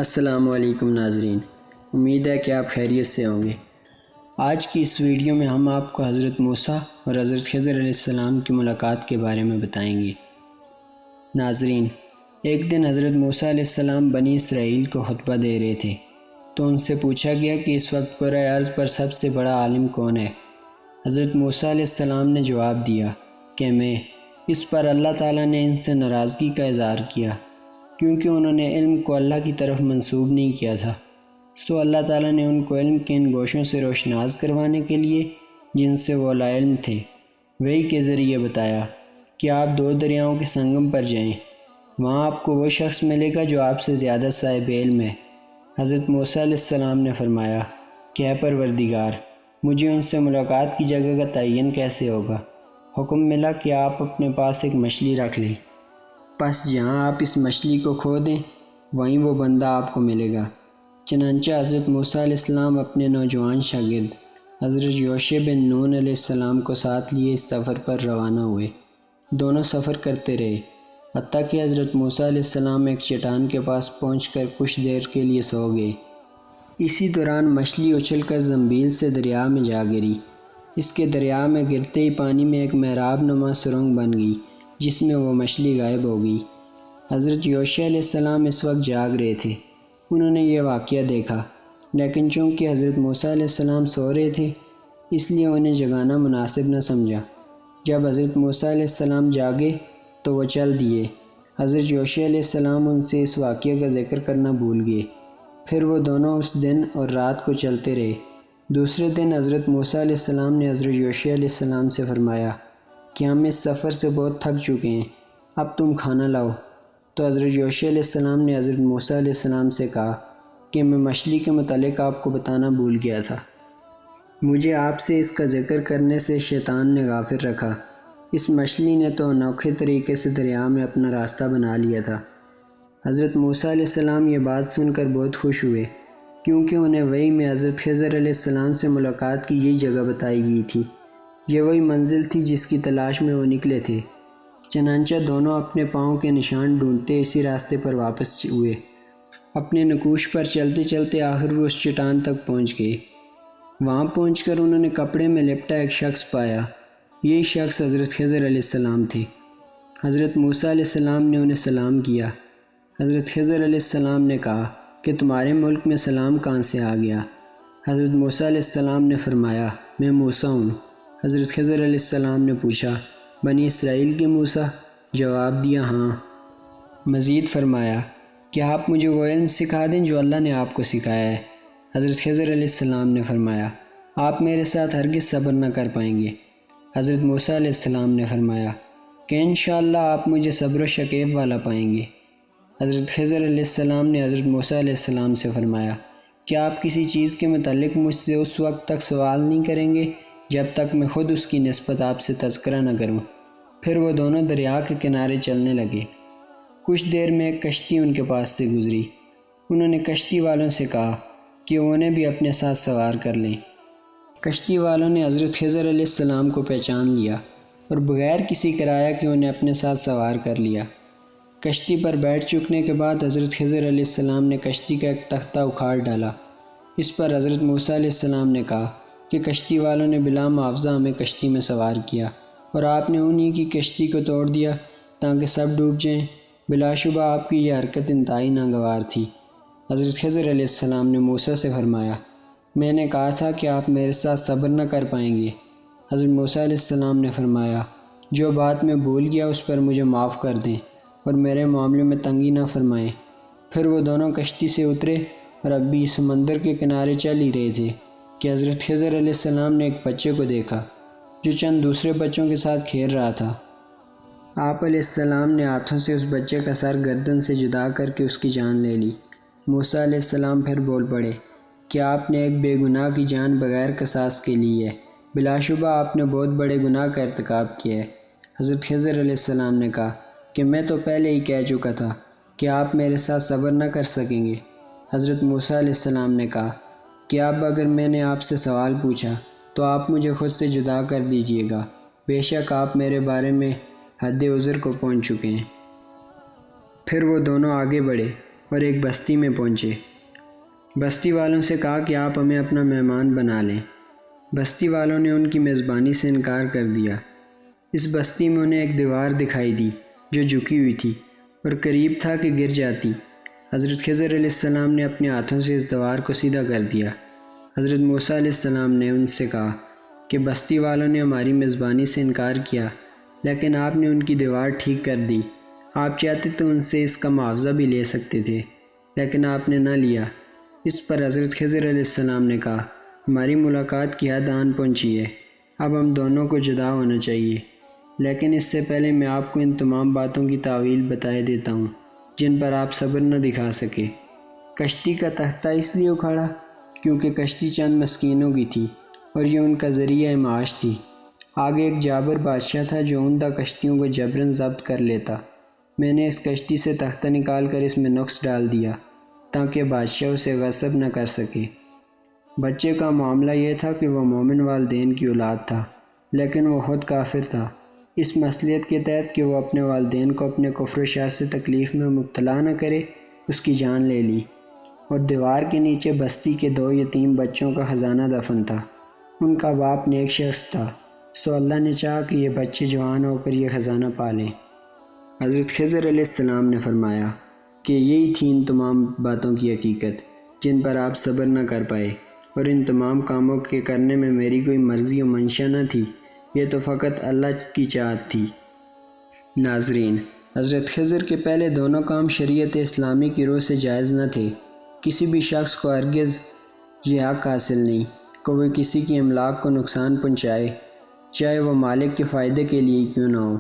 السلام علیکم ناظرین، امید ہے کہ آپ خیریت سے ہوں گے۔ آج کی اس ویڈیو میں ہم آپ کو حضرت موسیٰ اور حضرت خضر علیہ السلام کی ملاقات کے بارے میں بتائیں گے۔ ناظرین، ایک دن حضرت موسیٰ علیہ السلام بنی اسرائیل کو خطبہ دے رہے تھے تو ان سے پوچھا گیا کہ اس وقت کرۂ ارض پر سب سے بڑا عالم کون ہے؟ حضرت موسیٰ علیہ السلام نے جواب دیا کہ میں۔ اس پر اللہ تعالیٰ نے ان سے ناراضگی کا اظہار کیا کیونکہ انہوں نے علم کو اللہ کی طرف منسوب نہیں کیا تھا، سو اللہ تعالیٰ نے ان کو علم کے ان گوشوں سے روشناس کروانے کے لیے جن سے وہ لا علم تھے، وحی کے ذریعے بتایا کہ آپ 2 دریاؤں کے سنگم پر جائیں، وہاں آپ کو وہ شخص ملے گا جو آپ سے زیادہ صاحب علم ہے۔ حضرت موسیٰ علیہ السلام نے فرمایا کہ اے پروردگار، مجھے ان سے ملاقات کی جگہ کا تعین کیسے ہوگا؟ حکم ملا کہ آپ اپنے پاس ایک مچھلی رکھ لیں، پس جہاں آپ اس مچھلی کو کھو دیں وہیں وہ بندہ آپ کو ملے گا۔ چنانچہ حضرت موسیٰ علیہ السلام اپنے نوجوان شاگرد حضرت یوشع بن نون علیہ السلام کو ساتھ لیے اس سفر پر روانہ ہوئے۔ دونوں سفر کرتے رہے حتیٰ کہ حضرت موسیٰ علیہ السلام ایک چٹان کے پاس پہنچ کر کچھ دیر کے لیے سو گئے۔ اسی دوران مچھلی اچھل کر زنبیل سے دریا میں جا گری۔ اس کے دریا میں گرتے ہی پانی میں ایک محراب نما سرنگ بن گئی جس میں وہ مچھلی غائب ہو گئی۔ حضرت یوشع علیہ السلام اس وقت جاگ رہے تھے، انہوں نے یہ واقعہ دیکھا، لیکن چونکہ حضرت موسیٰ علیہ السلام سو رہے تھے اس لیے انہیں جگانا مناسب نہ سمجھا۔ جب حضرت موسیٰ علیہ السلام جاگے تو وہ چل دیے۔ حضرت یوشع علیہ السلام ان سے اس واقعہ کا ذکر کرنا بھول گئے۔ پھر وہ دونوں اس دن اور رات کو چلتے رہے۔ دوسرے دن حضرت موسیٰ علیہ السلام نے حضرت یوشع علیہ السلام سے فرمایا کہ ہم اس سفر سے بہت تھک چکے ہیں، اب تم کھانا لاؤ۔ تو حضرت یوشع علیہ السلام نے حضرت موسیٰ علیہ السلام سے کہا کہ میں مچھلی کے متعلق آپ کو بتانا بھول گیا تھا، مجھے آپ سے اس کا ذکر کرنے سے شیطان نے غافل رکھا۔ اس مچھلی نے تو انوکھے طریقے سے دریا میں اپنا راستہ بنا لیا تھا۔ حضرت موسیٰ علیہ السلام یہ بات سن کر بہت خوش ہوئے کیونکہ انہیں وحی میں حضرت خضر علیہ السلام سے ملاقات کی یہی جگہ بتائی گئی تھی، یہ وہی منزل تھی جس کی تلاش میں وہ نکلے تھے۔ چنانچہ دونوں اپنے پاؤں کے نشان ڈھونڈتے اسی راستے پر واپس ہوئے۔ اپنے نقوش پر چلتے چلتے آخر وہ اس چٹان تک پہنچ گئے۔ وہاں پہنچ کر انہوں نے کپڑے میں لپٹا ایک شخص پایا، یہی شخص حضرت خضر علیہ السلام تھے۔ حضرت موسیٰ علیہ السلام نے انہیں سلام کیا۔ حضرت خضر علیہ السلام نے کہا کہ تمہارے ملک میں سلام کہاں سے آ گیا؟ حضرت موسیٰ علیہ السلام نے فرمایا میں موسیٰ ہوں۔ حضرت خضر علیہ السلام نے پوچھا بنی اسرائیل کے موسیٰ؟ جواب دیا ہاں۔ مزید فرمایا کہ آپ مجھے وہ علم سکھا دیں جو اللہ نے آپ کو سکھایا ہے۔ حضرت خضر علیہ السلام نے فرمایا آپ میرے ساتھ ہرگز صبر نہ کر پائیں گے۔ حضرت موسیٰ علیہ السلام نے فرمایا کہ انشاءاللہ آپ مجھے صبر و شکیب والا پائیں گے۔ حضرت خضر علیہ السلام نے حضرت موسیٰ علیہ السلام سے فرمایا کہ آپ کسی چیز کے متعلق مجھ سے اس وقت تک سوال نہیں کریں گے جب تک میں خود اس کی نسبت آپ سے تذکرہ نہ کروں۔ پھر وہ دونوں دریا کے کنارے چلنے لگے۔ کچھ دیر میں ایک کشتی ان کے پاس سے گزری۔ انہوں نے کشتی والوں سے کہا کہ انہیں بھی اپنے ساتھ سوار کر لیں۔ کشتی والوں نے حضرت خضر علیہ السلام کو پہچان لیا اور بغیر کسی کرایہ کے انہیں اپنے ساتھ سوار کر لیا۔ کشتی پر بیٹھ چکنے کے بعد حضرت خضر علیہ السلام نے کشتی کا ایک تختہ اکھاڑ ڈالا۔ اس پر حضرت موسیٰ علیہ السلام نے کہا کہ کشتی والوں نے بلا معاوضہ ہمیں کشتی میں سوار کیا اور آپ نے انہی کی کشتی کو توڑ دیا تاکہ سب ڈوب جائیں۔ بلا شبہ آپ کی یہ حرکت انتہائی ناگوار تھی۔ حضرت خضر علیہ السلام نے موسیٰ سے فرمایا میں نے کہا تھا کہ آپ میرے ساتھ صبر نہ کر پائیں گے۔ حضرت موسیٰ علیہ السلام نے فرمایا جو بات میں بھول گیا اس پر مجھے معاف کر دیں اور میرے معاملے میں تنگی نہ فرمائیں۔ پھر وہ دونوں کشتی سے اترے اور اب بھی سمندر کے کنارے چل ہی رہے تھے کہ حضرت خضر علیہ السلام نے ایک بچے کو دیکھا جو چند دوسرے بچوں کے ساتھ کھیل رہا تھا۔ آپ علیہ السلام نے ہاتھوں سے اس بچے کا سر گردن سے جدا کر کے اس کی جان لے لی۔ موسیٰ علیہ السلام پھر بول پڑے کہ آپ نے ایک بے گناہ کی جان بغیر قصاص کے لی ہے، بلا شبہ آپ نے بہت بڑے گناہ کا ارتکاب کیا ہے۔ حضرت خضر علیہ السلام نے کہا کہ میں تو پہلے ہی کہہ چکا تھا کہ آپ میرے ساتھ صبر نہ کر سکیں گے۔ حضرت موسیٰ علیہ السلام نے کہا کہ اب اگر میں نے آپ سے سوال پوچھا تو آپ مجھے خود سے جدا کر دیجیے گا، بے شک آپ میرے بارے میں حد عذر کو پہنچ چکے ہیں۔ پھر وہ دونوں آگے بڑھے اور ایک بستی میں پہنچے۔ بستی والوں سے کہا کہ آپ ہمیں اپنا مہمان بنا لیں۔ بستی والوں نے ان کی میزبانی سے انکار کر دیا۔ اس بستی میں انہیں ایک دیوار دکھائی دی جو جھکی ہوئی تھی اور قریب تھا کہ گر جاتی۔ حضرت خضر علیہ السلام نے اپنے ہاتھوں سے اس دیوار کو سیدھا کر دیا۔ حضرت موسیٰ علیہ السلام نے ان سے کہا کہ بستی والوں نے ہماری میزبانی سے انکار کیا، لیکن آپ نے ان کی دیوار ٹھیک کر دی۔ آپ چاہتے تو ان سے اس کا معاوضہ بھی لے سکتے تھے، لیکن آپ نے نہ لیا۔ اس پر حضرت خضر علیہ السلام نے کہا، ہماری ملاقات کی حد آن پہنچی ہے، اب ہم دونوں کو جدا ہونا چاہیے، لیکن اس سے پہلے میں آپ کو ان تمام باتوں کی تاویل بتائے دیتا ہوں جن پر آپ صبر نہ دکھا سکے۔ کشتی کا تختہ اس لیے اکھاڑا کیونکہ کشتی چند مسکینوں کی تھی اور یہ ان کا ذریعہ معاش تھی۔ آگے ایک جابر بادشاہ تھا جو عمدہ کشتیوں کو جبراً ضبط کر لیتا۔ میں نے اس کشتی سے تختہ نکال کر اس میں نقص ڈال دیا تاکہ بادشاہ اسے غصب نہ کر سکے۔ بچے کا معاملہ یہ تھا کہ وہ مومن والدین کی اولاد تھا، لیکن وہ خود کافر تھا۔ اس مصلحت کے تحت کہ وہ اپنے والدین کو اپنے کفر و شر سے تکلیف میں مبتلا نہ کرے، اس کی جان لے لی، اور دیوار کے نیچے بستی کے 2 یتیم بچوں کا خزانہ دفن تھا۔ ان کا باپ نیک شخص تھا، سو اللہ نے چاہا کہ یہ بچے جوان ہو کر یہ خزانہ پالیں۔ حضرت خضر علیہ السلام نے فرمایا کہ یہی تھی ان تمام باتوں کی حقیقت جن پر آپ صبر نہ کر پائے، اور ان تمام کاموں کے کرنے میں میری کوئی مرضی و منشا نہ تھی، یہ تو فقط اللہ کی چاہت تھی۔ ناظرین، حضرت خضر کے پہلے دونوں کام شریعت اسلامی کی روح سے جائز نہ تھے۔ کسی بھی شخص کو ہرگز یہ حق حاصل نہیں کہ وہ کسی کی املاک کو نقصان پہنچائے، چاہے وہ مالک کے فائدے کے لیے کیوں نہ ہو۔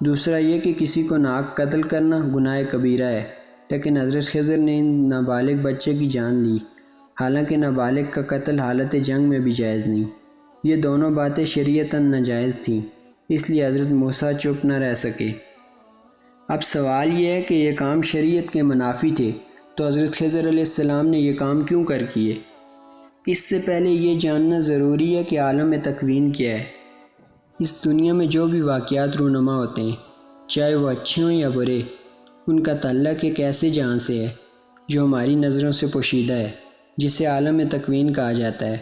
دوسرا یہ کہ کسی کو ناحق قتل کرنا گناہ کبیرہ ہے، لیکن حضرت خضر نے ان نابالغ بچے کی جان لی، حالانکہ نابالغ کا قتل حالت جنگ میں بھی جائز نہیں۔ یہ دونوں باتیں شریعتاً ناجائز تھیں، اس لیے حضرت موسیٰ چپ نہ رہ سکے۔ اب سوال یہ ہے کہ یہ کام شریعت کے منافی تھے، تو حضرت خضر علیہ السلام نے یہ کام کیوں کر کیے؟ اس سے پہلے یہ جاننا ضروری ہے کہ عالم تکوین کیا ہے۔ اس دنیا میں جو بھی واقعات رونما ہوتے ہیں، چاہے وہ اچھے ہوں یا برے، ان کا تعلق ایک ایسے جہاں سے ہے جو ہماری نظروں سے پوشیدہ ہے، جسے عالم تکوین کہا جاتا ہے،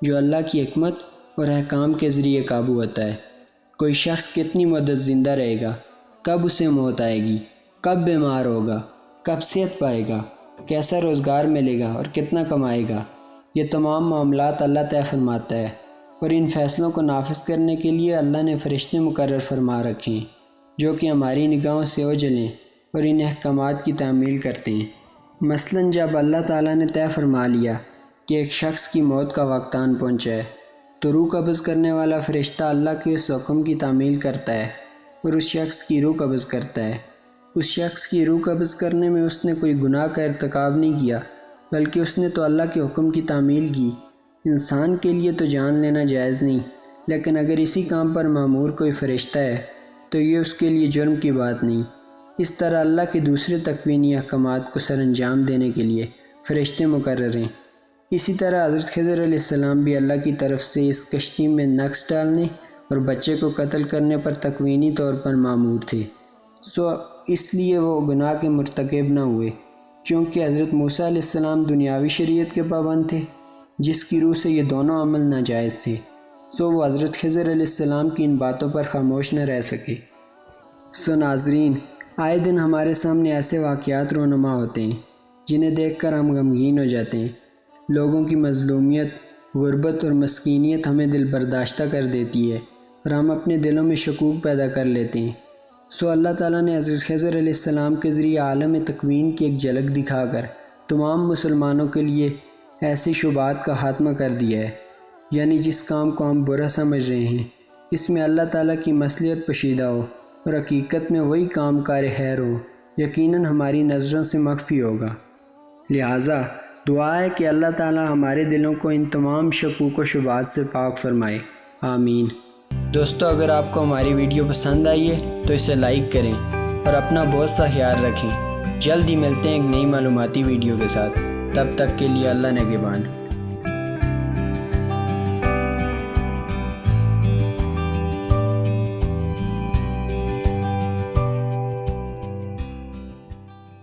جو اللہ کی حکمت اور احکام کے ذریعے قابو ہوتا ہے۔ کوئی شخص کتنی مدت زندہ رہے گا، کب اسے موت آئے گی، کب بیمار ہوگا، کب صحت پائے گا، کیسا روزگار ملے گا اور کتنا کمائے گا، یہ تمام معاملات اللہ طے فرماتا ہے، اور ان فیصلوں کو نافذ کرنے کے لیے اللہ نے فرشتے مقرر فرما رکھے ہیں جو کہ ہماری نگاہوں سے اوجھلیں اور ان احکامات کی تعمیل کرتے ہیں۔ مثلاً جب اللہ تعالیٰ نے طے فرما لیا کہ ایک شخص کی موت کا وقت آن پہنچا ہے، تو روح قبض کرنے والا فرشتہ اللہ کے اس حکم کی تعمیل کرتا ہے اور اس شخص کی روح قبض کرتا ہے۔ اس شخص کی روح قبض کرنے میں اس نے کوئی گناہ کا ارتکاب نہیں کیا، بلکہ اس نے تو اللہ کے حکم کی تعمیل کی۔ انسان کے لیے تو جان لینا جائز نہیں، لیکن اگر اسی کام پر مأمور کوئی فرشتہ ہے تو یہ اس کے لیے جرم کی بات نہیں۔ اس طرح اللہ کے دوسرے تکوینی احکامات کو سر انجام دینے کے لیے فرشتے مقرر ہیں۔ اسی طرح حضرت خضر علیہ السلام بھی اللہ کی طرف سے اس کشتی میں نقص ڈالنے اور بچے کو قتل کرنے پر تکوینی طور پر مأمور تھے، سو اس لیے وہ گناہ کے مرتکب نہ ہوئے۔ چونکہ حضرت موسیٰ علیہ السلام دنیاوی شریعت کے پابند تھے جس کی روح سے یہ دونوں عمل ناجائز تھے، سو وہ حضرت خضر علیہ السلام کی ان باتوں پر خاموش نہ رہ سکے۔ سو ناظرین، آئے دن ہمارے سامنے ایسے واقعات رونما ہوتے ہیں جنہیں دیکھ کر ہم غمگین ہو جاتے ہیں۔ لوگوں کی مظلومیت، غربت اور مسکینیت ہمیں دل برداشتہ کر دیتی ہے اور ہم اپنے دلوں میں شکوک پیدا کر لیتے ہیں۔ سو اللہ تعالیٰ نے حضرت خضر علیہ السلام کے ذریعے عالم تکوین کی ایک جھلک دکھا کر تمام مسلمانوں کے لیے ایسی شبہات کا خاتمہ کر دیا ہے، یعنی جس کام کو ہم برا سمجھ رہے ہیں، اس میں اللہ تعالیٰ کی مصلحت پوشیدہ ہو اور حقیقت میں وہی کام کار خیر ہو، یقیناً ہماری نظروں سے مخفی ہوگا۔ لہٰذا دعا ہے کہ اللہ تعالیٰ ہمارے دلوں کو ان تمام شکوک و شبہات سے پاک فرمائے، آمین۔ دوستو، اگر آپ کو ہماری ویڈیو پسند آئی ہے تو اسے لائک کریں اور اپنا بہت سا خیال رکھیں۔ جلد ہی ملتے ہیں ایک نئی معلوماتی ویڈیو کے ساتھ، تب تک کے لیے اللہ نگہبان۔